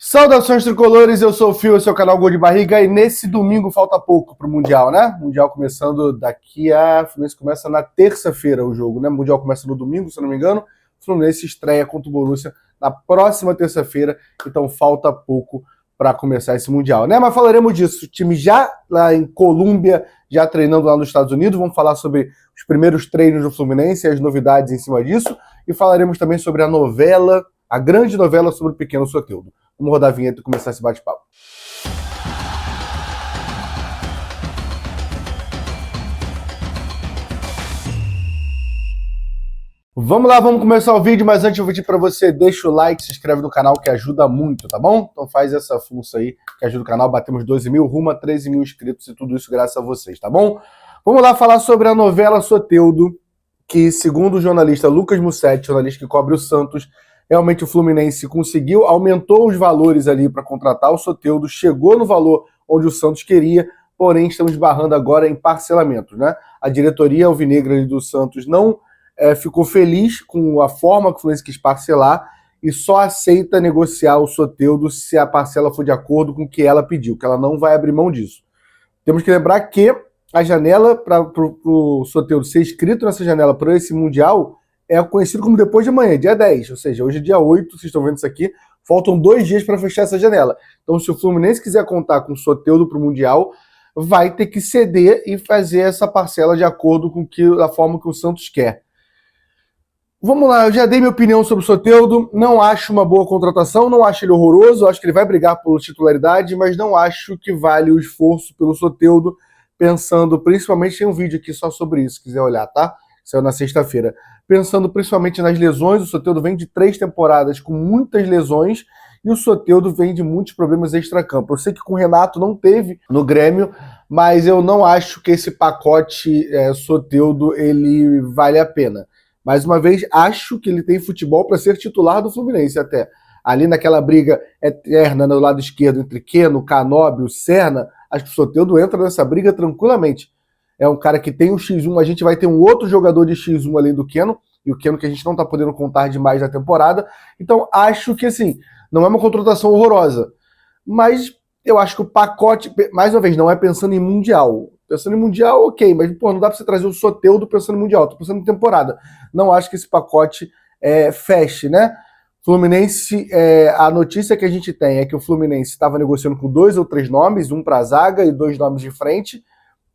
Saudações tricolores, eu sou o Fio, esse é o canal Gol de Barriga e nesse domingo falta pouco pro Mundial, né? Mundial começando daqui a... O Fluminense começa na terça-feira o jogo, né? O Mundial começa no domingo, se eu não me engano. O Fluminense estreia contra o Borussia na próxima terça-feira, então falta pouco para começar esse Mundial, né? Mas falaremos disso. O time já lá em Colômbia, já treinando lá nos Estados Unidos. Vamos falar sobre os primeiros treinos do Fluminense e as novidades em cima disso. E falaremos também sobre a novela, a grande novela sobre o pequeno Soteldo. Vamos rodar a vinheta e começar esse bate-papo. Vamos lá, vamos começar o vídeo, mas antes eu vou pedir para você, deixa o like, se inscreve no canal que ajuda muito, tá bom? Então faz essa função aí que ajuda o canal, batemos 12 mil, rumo a 13 mil inscritos e tudo isso graças a vocês, tá bom? Vamos lá falar sobre a novela Soteldo, que segundo o jornalista Lucas Mussetti, jornalista que cobre o Santos, realmente o Fluminense conseguiu, aumentou os valores ali para contratar o Soteldo, chegou no valor onde o Santos queria, porém estamos barrando agora em parcelamentos, né? A diretoria alvinegra ali do Santos não ficou feliz com a forma que o Fluminense quis parcelar e só aceita negociar o Soteldo se a parcela for de acordo com o que ela pediu, que ela não vai abrir mão disso. Temos que lembrar que a janela para o Soteldo ser inscrito nessa janela para esse Mundial é conhecido como depois de amanhã, dia 10, ou seja, hoje é dia 8, vocês estão vendo isso aqui, faltam 2 dias para fechar essa janela. Então, se o Fluminense quiser contar com o Soteldo para o Mundial, vai ter que ceder e fazer essa parcela de acordo com a forma que o Santos quer. Vamos lá, eu já dei minha opinião sobre o Soteldo, não acho uma boa contratação, não acho ele horroroso, acho que ele vai brigar por titularidade, mas não acho que vale o esforço pelo Soteldo, pensando principalmente, tem um vídeo aqui só sobre isso, se quiser olhar, tá? Saiu na sexta-feira. Pensando principalmente nas lesões, o Soteldo vem de 3 temporadas com muitas lesões e o Soteldo vem de muitos problemas extracampo. Eu sei que com o Renato não teve no Grêmio, mas eu não acho que esse pacote Soteldo ele vale a pena. Mais uma vez, acho que ele tem futebol para ser titular do Fluminense até. Ali naquela briga eterna no lado esquerdo entre Keno, Canóbio, Serna, acho que o Soteldo entra nessa briga tranquilamente. É um cara que tem um X1, a gente vai ter um outro jogador de X1 além do Keno, e o Keno que a gente não tá podendo contar demais na temporada. Então, acho que, assim, não é uma contratação horrorosa. Mas eu acho que o pacote, mais uma vez, não é pensando em Mundial. Pensando em Mundial, ok, mas, pô, não dá pra você trazer o Soteldo pensando em Mundial, tô pensando em temporada. Não acho que esse pacote feche, né? Fluminense, a notícia que a gente tem é que o Fluminense estava negociando com 2 ou 3 nomes, um pra zaga e 2 nomes de frente,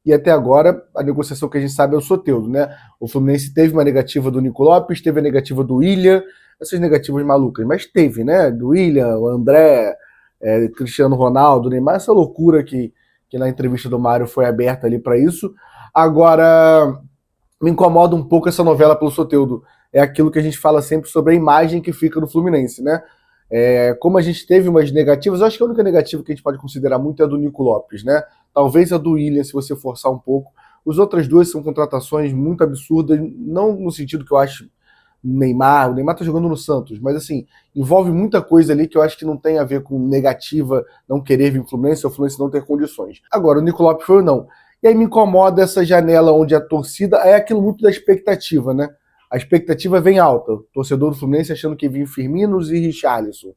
e até agora a negociação que a gente sabe é o Soteldo, né? O Fluminense teve uma negativa do Nico Lopes, teve a negativa do Willian, essas negativas malucas, mas teve, né? Do Willian, o André, Cristiano Ronaldo, Neymar, essa loucura que na entrevista do Mário foi aberta ali para isso. Agora, me incomoda um pouco essa novela pelo Soteldo. É aquilo que a gente fala sempre sobre a imagem que fica do Fluminense, né? Como a gente teve umas negativas, eu acho que a única negativa que a gente pode considerar muito é a do Nico Lopes, né? Talvez a do Willian, se você forçar um pouco. As outras duas são contratações muito absurdas, não no sentido que eu acho o Neymar tá jogando no Santos, mas assim, envolve muita coisa ali que eu acho que não tem a ver com negativa, não querer vir pro Fluminense, ou o Fluminense não ter condições. Agora, o Nico Lopes foi ou não. E aí me incomoda essa janela onde a torcida, é aquilo muito da expectativa, né? A expectativa vem alta. O torcedor do Fluminense achando que vinha Firminos e Richarlison.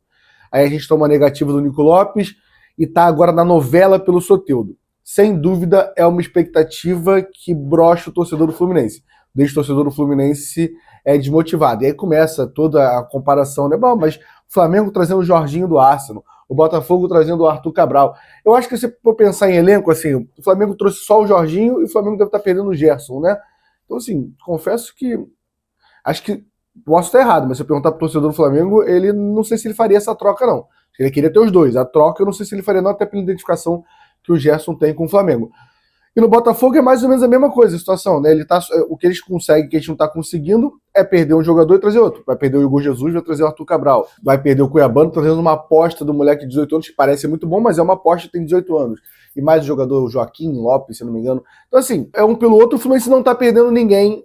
Aí a gente toma a negativa do Nico Lopes e tá agora na novela pelo Soteldo. Sem dúvida, é uma expectativa que brocha o torcedor do Fluminense. Deixa o torcedor do Fluminense desmotivado. E aí começa toda a comparação, né? Bom, mas o Flamengo trazendo o Jorginho do Arsenal, o Botafogo trazendo o Arthur Cabral. Eu acho que se for pensar em elenco, assim, o Flamengo trouxe só o Jorginho e o Flamengo deve estar perdendo o Gerson, né? Então, assim, confesso que acho que posso estar errado, mas se eu perguntar pro torcedor do Flamengo, ele não sei se ele faria essa troca, não. Ele queria ter os dois. A troca eu não sei se ele faria, não, até pela identificação que o Gerson tem com o Flamengo. E no Botafogo é mais ou menos a mesma coisa a situação, né? O que eles conseguem, que a gente não tá conseguindo, é perder um jogador e trazer outro. Vai perder o Igor Jesus, vai trazer o Arthur Cabral. Vai perder o Cuiabano, trazendo uma aposta do moleque de 18 anos, que parece muito bom, mas é uma aposta que tem 18 anos. E mais o jogador, o Joaquim Lopes, se não me engano. Então, assim, é um pelo outro, o Fluminense não tá perdendo ninguém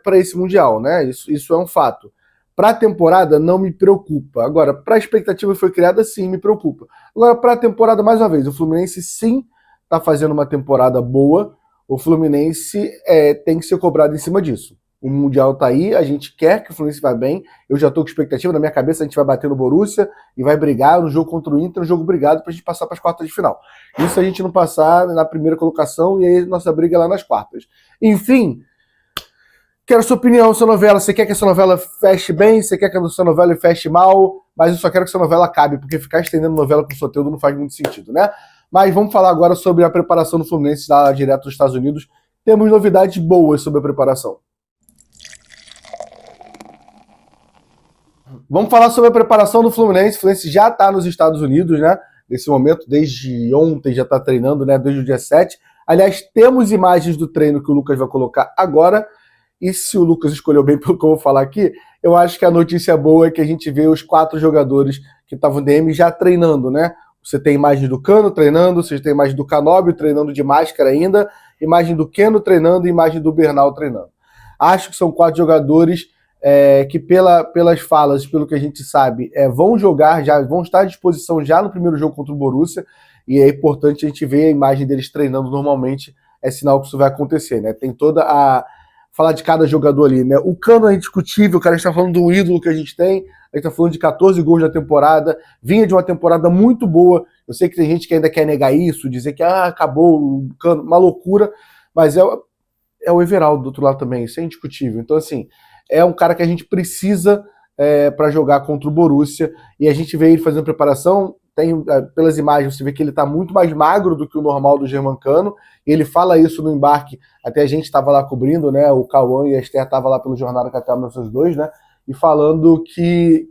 para esse Mundial, né? Isso é um fato. Para a temporada, não me preocupa. Agora, para a expectativa que foi criada, sim, me preocupa. Agora, para a temporada, mais uma vez, o Fluminense, sim, está fazendo uma temporada boa. O Fluminense tem que ser cobrado em cima disso. O Mundial tá aí, a gente quer que o Fluminense vá bem. Eu já tô com expectativa, na minha cabeça a gente vai bater no Borussia e vai brigar no jogo contra o Inter, no jogo brigado pra gente passar para as quartas de final. Isso a gente não passar na primeira colocação e aí nossa briga é lá nas quartas. Enfim, quero sua opinião, essa novela. Você quer que essa novela feche bem? Você quer que essa novela feche mal? Mas eu só quero que essa novela acabe, porque ficar estendendo novela com o Soteldo não faz muito sentido, né? Mas vamos falar agora sobre a preparação do Fluminense lá direto dos Estados Unidos. Temos novidades boas sobre a preparação. Vamos falar sobre a preparação do Fluminense. O Fluminense já está nos Estados Unidos, né? Nesse momento, desde ontem já está treinando, né? Desde o dia 7. Aliás, temos imagens do treino que o Lucas vai colocar agora. E se o Lucas escolheu bem pelo que eu vou falar aqui, eu acho que a notícia boa é que a gente vê os 4 jogadores que estavam no DM já treinando, né? Você tem imagem do Cano treinando, você tem imagem do Canóbio treinando de máscara ainda, imagem do Keno treinando e imagem do Bernal treinando. Acho que são 4 jogadores que pelas falas, pelo que a gente sabe, vão jogar, já vão estar à disposição já no primeiro jogo contra o Borussia, e é importante a gente ver a imagem deles treinando normalmente, é sinal que isso vai acontecer, né? Tem toda a... falar de cada jogador ali, né? O Cano é indiscutível, cara, a gente tá falando do ídolo que a gente tem, a gente tá falando de 14 gols na temporada, vinha de uma temporada muito boa, eu sei que tem gente que ainda quer negar isso, dizer que acabou o Cano, uma loucura, mas é o Everaldo do outro lado também, isso é indiscutível. Então, assim, é um cara que a gente precisa para jogar contra o Borussia, e a gente vê ele fazendo preparação, pelas imagens, você vê que ele tá muito mais magro do que o normal do Germancano, e ele fala isso no embarque, até a gente estava lá cobrindo, né, o Cauã e a Esther estavam lá pelo Jornal da Capital 1902, né, e falando que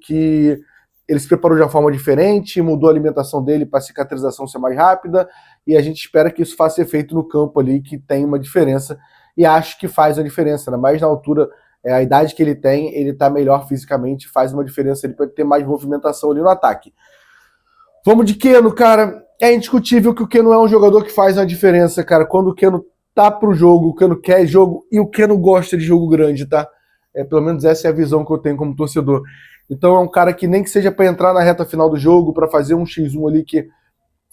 ele se preparou de uma forma diferente, mudou a alimentação dele para a cicatrização ser mais rápida, e a gente espera que isso faça efeito no campo ali, que tem uma diferença, e acho que faz a diferença, né, mas na altura, a idade que ele tem, ele tá melhor fisicamente, faz uma diferença, ele pode ter mais movimentação ali no ataque. Vamos de Keno, cara. É indiscutível que o Keno é um jogador que faz a diferença, cara. Quando o Keno tá pro jogo, o Keno quer jogo e o Keno gosta de jogo grande, tá? Pelo menos essa é a visão que eu tenho como torcedor. Então é um cara que nem que seja para entrar na reta final do jogo, para fazer um X1 ali que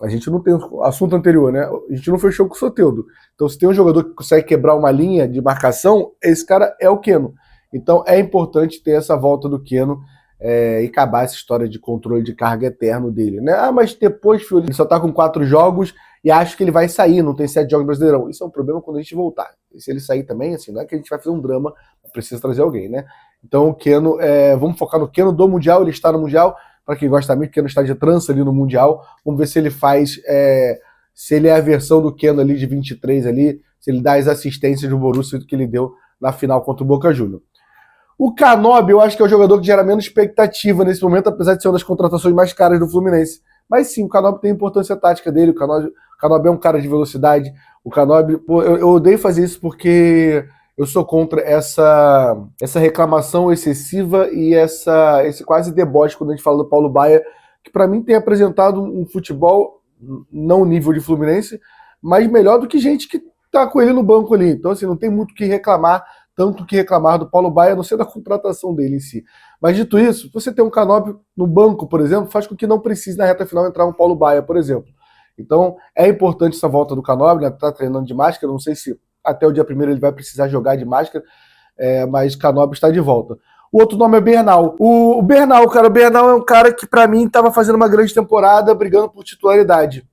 a gente não tem assunto anterior, né? A gente não fechou com o Soteldo. Então se tem um jogador que consegue quebrar uma linha de marcação, esse cara é o Keno. Então é importante ter essa volta do Keno e acabar essa história de controle de carga eterno dele, né? Mas depois, filho, ele só tá com 4 jogos e acho que ele vai sair, não tem 7 jogos Brasileirão. Isso é um problema quando a gente voltar. E se ele sair também, assim, não é que a gente vai fazer um drama, precisa trazer alguém, né? Então o Keno, vamos focar no Keno do Mundial, ele está no Mundial, para quem gosta muito, o Keno está de trança ali no Mundial, vamos ver se ele faz, se ele é a versão do Keno ali de 23 ali, se ele dá as assistências do Borussia que ele deu na final contra o Boca Juniors. O Canóbio, eu acho que é o jogador que gera menos expectativa nesse momento, apesar de ser uma das contratações mais caras do Fluminense. Mas sim, o Canóbio tem a importância tática dele, o Canóbio é um cara de velocidade, o Canóbio, eu odeio fazer isso porque eu sou contra essa reclamação excessiva e esse quase deboche quando a gente fala do Paulo Baia, que para mim tem apresentado um futebol, não nível de Fluminense, mas melhor do que gente que tá com ele no banco ali. Então assim, não tem muito o que reclamar, tanto que reclamar do Paulo Baia, a não ser da contratação dele em si. Mas dito isso, você ter um Canóbio no banco, por exemplo, faz com que não precise na reta final entrar um Paulo Baia, por exemplo. Então é importante essa volta do Canóbio, né? Tá treinando de máscara, não sei se até o dia 1º ele vai precisar jogar de máscara, mas Canóbio está de volta. O outro nome é Bernal. O Bernal, cara, o Bernal é um cara que pra mim estava fazendo uma grande temporada, brigando por titularidade.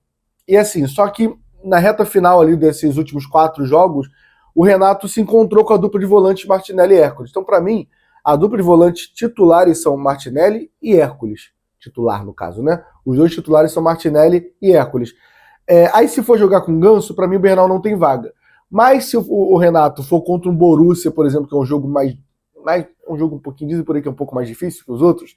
E assim, só que na reta final ali desses últimos 4 jogos, o Renato se encontrou com a dupla de volantes Martinelli e Hércules. Então, para mim, a dupla de volantes titulares são Martinelli e Hércules. Titular, no caso, né? Os 2 titulares são Martinelli e Hércules. Aí, se for jogar com Ganso, para mim o Bernal não tem vaga. Mas se o Renato for contra um Borussia, por exemplo, que é um jogo um jogo um pouquinho, dizem por aí que é um pouco mais difícil que os outros,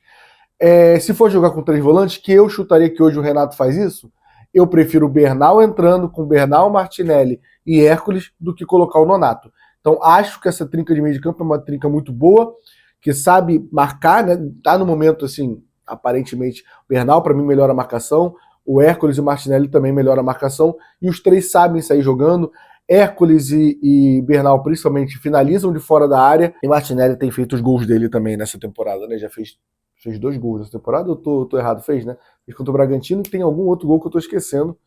se for jogar com 3 volantes, que eu chutaria que hoje o Renato faz isso, eu prefiro o Bernal entrando com Bernal, Martinelli e Hércules do que colocar o Nonato. Então acho que essa trinca de meio de campo é uma trinca muito boa, que sabe marcar, né? Tá no momento assim, aparentemente, o Bernal para mim melhora a marcação, o Hércules e o Martinelli também melhora a marcação, e os 3 sabem sair jogando. Hércules e Bernal principalmente finalizam de fora da área, e Martinelli tem feito os gols dele também nessa temporada, né? Já fez 2 gols nessa temporada, eu tô errado, fez, né? Fez contra o Bragantino, tem algum outro gol que eu tô esquecendo.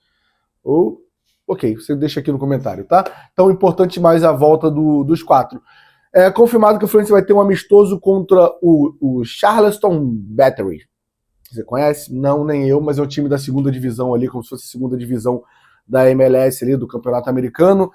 Ok, você deixa aqui no comentário, tá? Então, importante mais a volta dos 4. É confirmado que o Fluminense vai ter um amistoso contra o Charleston Battery. Você conhece? Não, nem eu, mas é um time da segunda divisão ali, como se fosse a segunda divisão da MLS ali, do Campeonato Americano.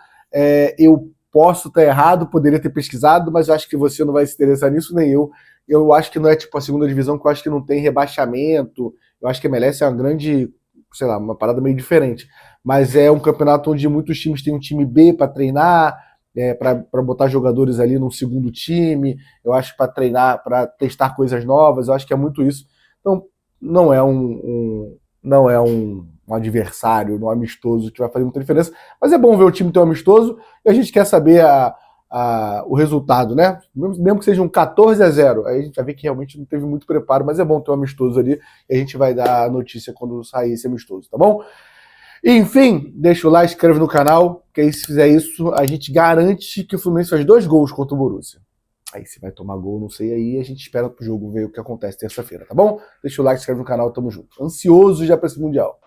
Eu posso estar errado, poderia ter pesquisado, mas eu acho que você não vai se interessar nisso, nem eu. Eu acho que não é tipo a segunda divisão, que eu acho que não tem rebaixamento. Eu acho que a MLS é uma grande, sei lá, uma parada meio diferente. Mas é um campeonato onde muitos times têm um time B para treinar, para botar jogadores ali no segundo time, eu acho para treinar, para testar coisas novas, eu acho que é muito isso. Então, não é um adversário, um amistoso que vai fazer muita diferença, mas é bom ver o time ter um amistoso e a gente quer saber o resultado, né? Mesmo que seja um 14-0, aí a gente vai ver que realmente não teve muito preparo, mas é bom ter um amistoso ali e a gente vai dar a notícia quando sair esse amistoso, tá bom? Enfim, deixa o like, inscreve no canal, que aí se fizer isso, a gente garante que o Fluminense faz 2 gols contra o Borussia. Aí se vai tomar gol, não sei, aí a gente espera pro jogo ver o que acontece terça-feira, tá bom? Deixa o like, inscreve no canal, tamo junto. Ansioso já pra esse Mundial.